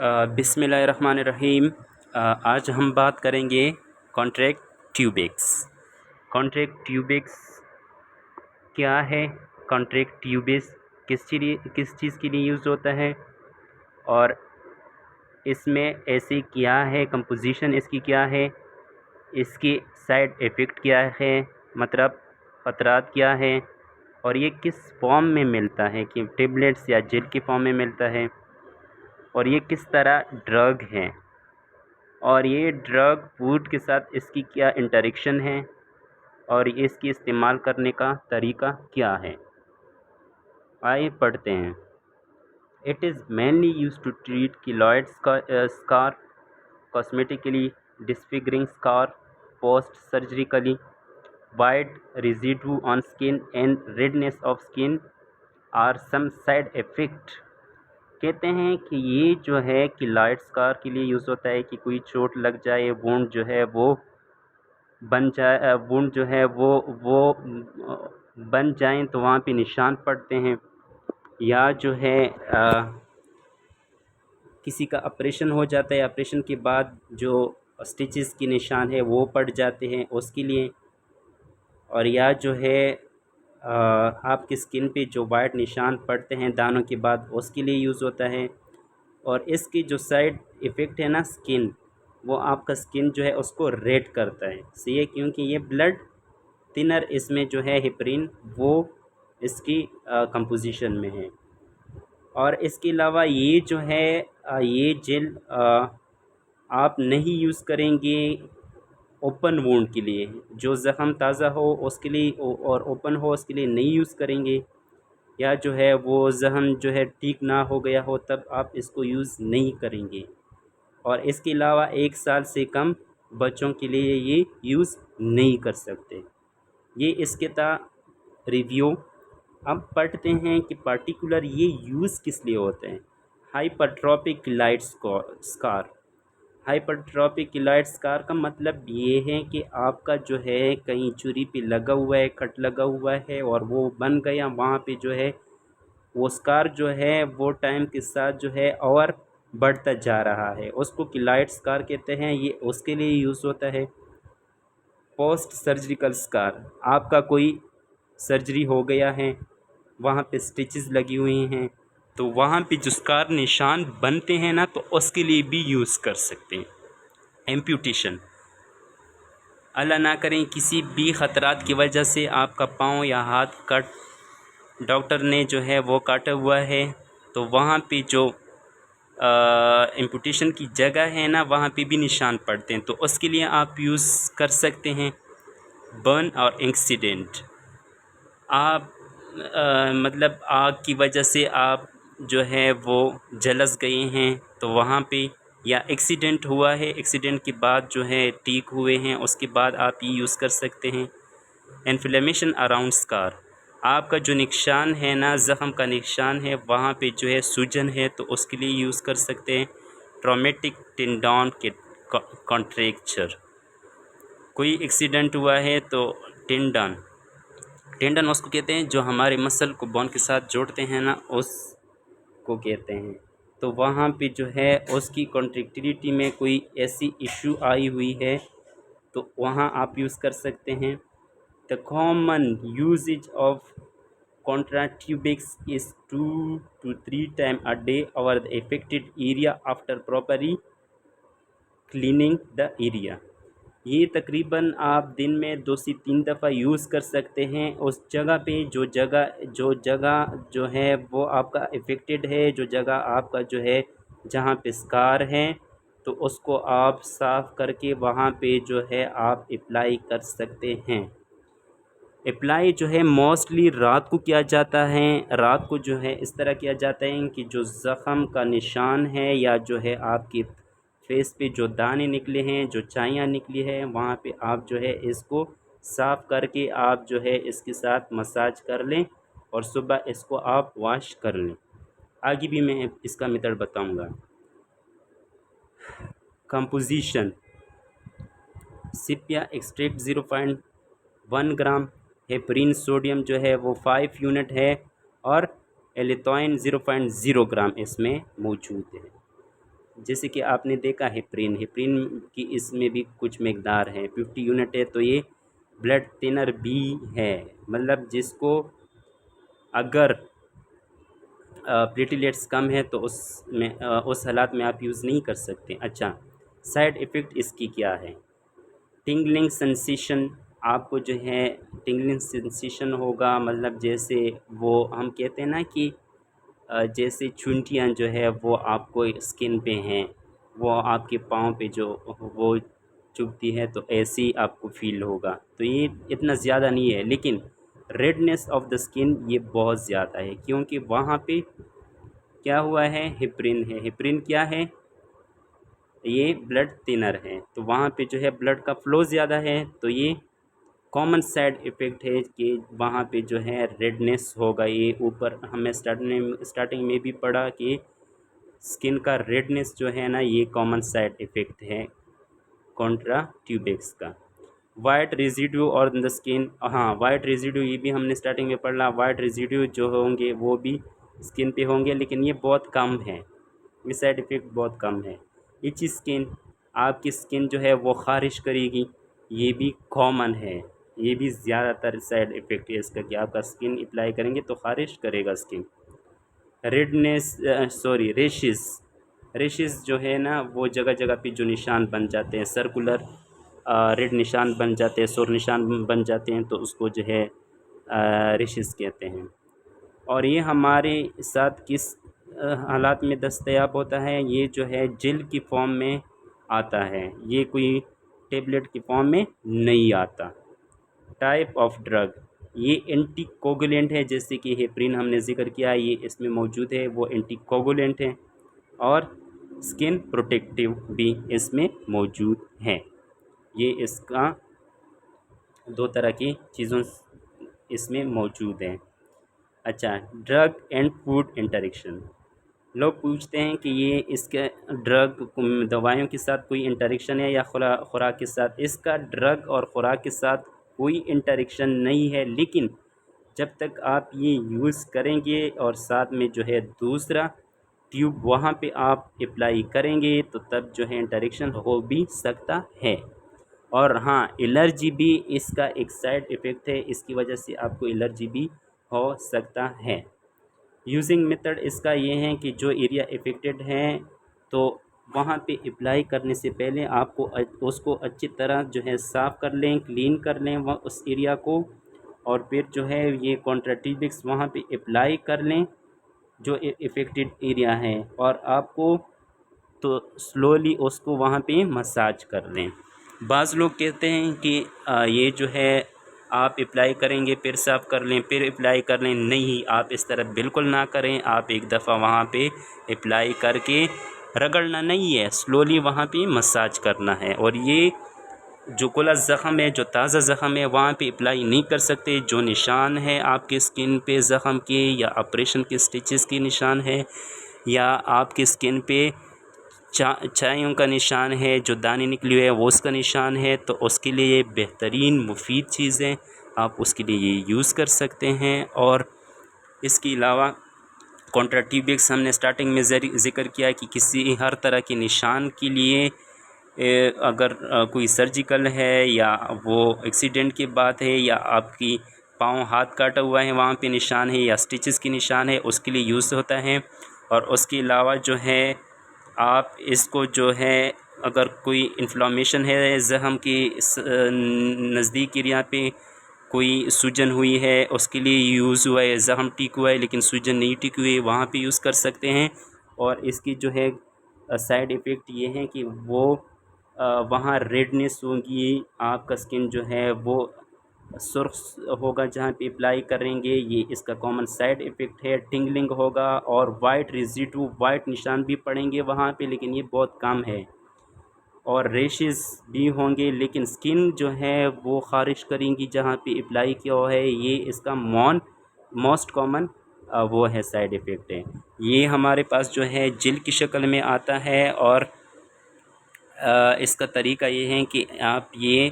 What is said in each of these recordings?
बिस्मिल्लाहिर्रहमानिर्रहीम। आज हम बात करेंगे कॉन्ट्रैक्ट ट्यूबिक्स। कॉन्ट्रैक्ट ट्यूबिक्स क्या है? कॉन्ट्रैक्ट ट्यूबिक्स किस चीज़ के लिए यूज़ होता है और इसमें ऐसे क्या है, कंपोजिशन इसकी क्या है, इसकी साइड इफ़ेक्ट क्या है, मतलब ख़तरात क्या है, और ये किस फॉर्म में मिलता है कि टेबलेट्स या जेल के फॉर्म में मिलता है, और ये किस तरह ड्रग है, और ये ड्रग फूड के साथ इसकी क्या इंटरेक्शन है, और ये इसकी इस्तेमाल करने का तरीका क्या है। आइए पढ़ते हैं। It is mainly used to treat keloid scar, cosmetically disfiguring scar, post surgically, wide residue on skin and redness of skin are some side effect. कहते हैं कि ये जो है किलॉइड स्कार के लिए यूज़ होता है कि कोई चोट लग जाए, वुंड जो है वो बन जाए, वुंड जो है वो बन जाएं तो वहाँ पे निशान पड़ते हैं, या जो है किसी का ऑपरेशन हो जाता है, ऑपरेशन के बाद जो स्टिचेस के निशान है वो पड़ जाते हैं उसके लिए, और या जो है आपकी स्किन पे जो वाइट निशान पड़ते हैं दानों के बाद उसके लिए यूज़ होता है। और इसकी जो साइड इफ़ेक्ट है ना स्किन, वो आपका स्किन जो है उसको रेड करता है। सही है, क्योंकि ये ब्लड थिनर इसमें जो है हेपरिन वो इसकी कंपोजिशन में है। और इसके अलावा ये जो है ये जेल आप नहीं यूज़ करेंगे ओपन वुंड के लिए, जो ज़ख़म ताज़ा हो उसके लिए, और ओपन हो उसके लिए नहीं यूज़ करेंगे, या जो है वो ज़ख़म जो है ठीक ना हो गया हो तब आप इसको यूज़ नहीं करेंगे। और इसके अलावा 1 साल से कम बच्चों के लिए ये यूज़ नहीं कर सकते। ये इसके था रिव्यू। अब पढ़ते हैं कि पर्टिकुलर ये यूज़ किस लिए होते हैं। हाइपरट्रॉपिक किलॉइड स्कार। हाइपरट्रॉपिक किलॉइड स्कार का मतलब ये है कि आपका जो है कहीं चूरी पे लगा हुआ है, कट लगा हुआ है और वो बन गया, वहाँ पे जो है वो स्कार जो है वो टाइम के साथ जो है और बढ़ता जा रहा है, उसको किलॉइड स्कार कहते हैं। ये उसके लिए यूज़ होता है। पोस्ट सर्जिकल स्कार, आपका कोई सर्जरी हो गया है, वहाँ पे स्टिचेस लगी हुई हैं, तो वहाँ पे जो स्कार निशान बनते हैं ना, तो उसके लिए भी यूज़ कर सकते हैं। एम्प्यूटेशन, अल्लाह ना करें किसी भी ख़तरात की वजह से आपका पाँव या हाथ कट, डॉक्टर ने जो है वो काटा हुआ है, तो वहाँ पे जो एम्पुटेशन की जगह है ना, वहाँ पे भी निशान पड़ते हैं, तो उसके लिए आप यूज़ कर सकते हैं। बर्न और एक्सीडेंट, आप मतलब आग की वजह से आप जो है वो झलस गए हैं, तो वहाँ पे, या एक्सीडेंट हुआ है, एक्सीडेंट के बाद जो है ठीक हुए हैं, उसके बाद आप ये यूज़ कर सकते हैं। इन्फ्लेमेशन अराउंड स्कार, आपका जो निशान है ना, ज़ख़म का निशान है, वहाँ पे जो है सूजन है, तो उसके लिए यूज़ कर सकते हैं। ट्रॉमेटिक टेंडन के कॉन्ट्रैक्चर, कोई एक्सीडेंट हुआ है तो टेंडन, टेंडन उसको कहते हैं जो हमारे मसल को बोन के साथ जोड़ते हैं ना, उसको कहते हैं। तो वहाँ पे जो है उसकी कॉन्ट्रैक्टिलिटी में कोई ऐसी इशू आई हुई है तो वहाँ आप यूज़ कर सकते हैं। The common usage of contratubics is 2 to 3 times a day over the affected area after properly cleaning the area। ये तकरीबन आप दिन में 2 से 3 दफ़ा यूज़ कर सकते हैं उस जगह पे, जो जगह जो है वो आपका अफेक्टेड है, जो जगह आपका जो है जहाँ पे स्कार है, तो उसको आप साफ़ करके वहाँ पे जो है आप अप्लाई कर सकते हैं। अप्लाई जो है मोस्टली रात को किया जाता है। रात को जो है इस तरह किया जाता है कि जो ज़ख़म का निशान है, या जो है आपके फेस पे जो दाने निकले हैं, जो चाइयाँ निकली है, वहाँ पे आप जो है इसको साफ़ करके आप जो है इसके साथ मसाज कर लें, और सुबह इसको आप वॉश कर लें। आगे भी मैं इसका मेथड बताऊँगा। कंपोजिशन, सिपिया एक्सट्रैक्ट 0.1 ग्राम, हेपरिन सोडियम जो है वो 5 यूनिट है, और एलिथोइन 0.0 ग्राम इसमें मौजूद है। जैसे कि आपने देखा हेपरिन हेपरिन की इसमें भी कुछ मकदार है 50 यूनिट है, तो ये ब्लड थिनर भी है, मतलब जिसको अगर प्लेटलेट्स कम है तो उस हालात में आप यूज़ नहीं कर सकते। अच्छा, साइड इफ़ेक्ट इसकी क्या है? टिंगलिंग सेंसेशन, आपको जो है टिंगलिंग सेंसेशन होगा, मतलब जैसे वो हम कहते हैं ना कि जैसे चुनटियाँ जो है वो आपको स्किन पे हैं, वो आपके पाँव पे जो वो चुभती है, तो ऐसे ही आपको फील होगा। तो ये इतना ज़्यादा नहीं है, लेकिन रेडनेस ऑफ द स्किन ये बहुत ज़्यादा है, क्योंकि वहाँ पे क्या हुआ है, हिप्रिन है। हिप्रिन क्या है? ये ब्लड थिनर है, तो वहाँ पे जो है ब्लड का फ्लो ज़्यादा है, तो ये कॉमन साइड इफ़ेक्ट है कि वहाँ पे जो है रेडनेस होगा। ये ऊपर हमें स्टार्टिंग में भी पढ़ा कि स्किन का रेडनेस जो है ना, ये कॉमन साइड इफ़ेक्ट है कॉन्ट्रा ट्यूबेक्स का। वाइट रेजिड्यू और द स्किन, हाँ वाइट रेजिड्यू ये भी हमने स्टार्टिंग में पढ़ा। वाइट रेजिड्यू जो होंगे वो भी स्किन पे होंगे, लेकिन ये बहुत कम है, ये साइड इफ़ेक्ट बहुत कम है। इची स्किन, आपकी स्किन जो है वो ख़ारिश करेगी, ये भी कॉमन है, ये भी ज़्यादातर साइड इफ़ेक्ट है इसका कि आपका स्किन अप्लाई करेंगे तो ख़ारिश करेगा skin. Redness, sorry rashes, rashes जो है ना वो जगह जगह पे जो निशान बन जाते हैं, सर्कुलर रेड निशान बन जाते हैं, सुर निशान बन जाते हैं, तो उसको जो है रेशेस कहते हैं। और ये हमारे साथ किस हालात में दस्तयाब होता है? ये जो है जेल की फॉर्म में आता है, ये कोई टेबलेट की फॉर्म में नहीं आता। टाइप ऑफ ड्रग, ये एंटीकोगुलेंट है, जैसे कि हेपरिन हमने ज़िक्र किया, ये इसमें मौजूद है, वो एंटीकोगुलेंट है। और स्किन प्रोटेक्टिव भी इसमें मौजूद है। ये इसका दो तरह की चीज़ों इसमें मौजूद हैं। अच्छा, ड्रग एंड फूड इंटरेक्शन, लोग पूछते हैं कि ये इसके ड्रग दवाइयों के साथ कोई इंटरेक्शन है या खुराक के साथ? इसका ड्रग और खुराक के साथ कोई इंटरेक्शन नहीं है, लेकिन जब तक आप ये यूज़ करेंगे और साथ में जो है दूसरा ट्यूब वहाँ पे आप अप्लाई करेंगे, तो तब जो है इंटरेक्शन हो भी सकता है। और हाँ, एलर्जी भी इसका एक साइड इफ़ेक्ट है, इसकी वजह से आपको एलर्जी भी हो सकता है। यूजिंग मेथड इसका ये है कि जो एरिया इफ़ेक्टेड है, तो वहाँ पे अप्लाई करने से पहले आपको उसको अच्छी तरह जो है साफ़ कर लें, क्लीन कर लें वह उस एरिया को, और फिर जो है ये कॉन्ट्राटिबिक्स वहाँ पे अप्लाई कर लें जो इफ़ेक्टेड एरिया है, और आपको तो स्लोली उसको वहाँ पे मसाज कर लें। बाज़ लोग कहते हैं कि ये जो है आप अप्लाई करेंगे फिर साफ़ कर लें, फिर अप्लाई कर लें। नहीं, आप इस तरह बिल्कुल ना करें। आप एक दफ़ा वहाँ पे अप्लाई करके रगड़ना नहीं है, स्लोली वहाँ पे मसाज करना है। और ये जो खुला ज़ख़म है, जो ताज़ा ज़ख़म है, वहाँ पे अप्लाई नहीं कर सकते। जो निशान है आपके स्किन पे ज़ख़म के, या ऑपरेशन के स्टिचेस के निशान है, या आपकी स्किन पे चायों का निशान है, जो दाने निकले हुए हैं वो उसका निशान है, तो उसके लिए ये बेहतरीन मुफीद चीज़ है, आप उसके लिए ये यूज़ कर सकते हैं। और इसके अलावा कॉन्ट्राटिबिक्स हमने स्टार्टिंग में ज़िक्र किया कि किसी हर तरह के निशान के लिए अगर कोई सर्जिकल है, या वो एक्सीडेंट की बात है, या आपकी पाँव हाथ काटा हुआ है वहाँ पे निशान है, या स्टिचेस की निशान है, उसके लिए यूज़ होता है। और उसके अलावा जो है आप इसको जो है अगर कोई इन्फ्लामेशन है ज़ख़म के नज़दीक एरिया पे, कोई सूजन हुई है, उसके लिए यूज़ हुआ है, ज़ख़म ठीक हुआ है लेकिन सूजन नहीं ठीक हुई है, वहाँ पे यूज़ कर सकते हैं। और इसकी जो है साइड इफ़ेक्ट ये है कि वो वहाँ रेडनेस होगी, आपका स्किन जो है वो सुर्ख होगा जहाँ पे अप्लाई करेंगे, ये इसका कॉमन साइड इफ़ेक्ट है। टिंगलिंग होगा और वाइट रेजिडू, वाइट निशान भी पड़ेंगे वहाँ पे, लेकिन ये बहुत कम है। और रेशेस भी होंगे, लेकिन स्किन जो है वो ख़ारिश करेंगी जहाँ पे अप्लाई किया हुआ है। ये इसका मोस्ट कॉमन वो है साइड इफ़ेक्ट है। ये हमारे पास जो है जेल की शक्ल में आता है। और इसका तरीका ये है कि आप ये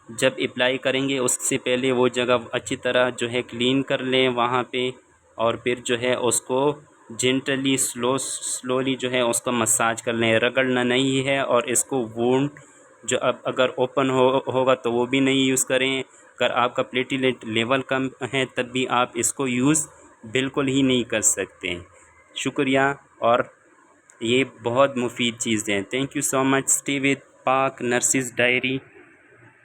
जब अप्लाई करेंगे उससे पहले वो जगह अच्छी तरह जो है क्लीन कर लें वहाँ पे, और फिर जो है उसको जेंटली स्लोली जो है उसका मसाज कर लें, रगड़ना नहीं है। और इसको वुंड जो अब अगर ओपन होगा तो वो भी नहीं यूज़ करें। अगर आपका प्लेटलेट लेवल कम है तब भी आप इसको यूज़ बिल्कुल ही नहीं कर सकते। शुक्रिया, और ये बहुत मुफीद चीज़ें हैं। Thank you so much. Stay with पाक नर्सिस डायरी।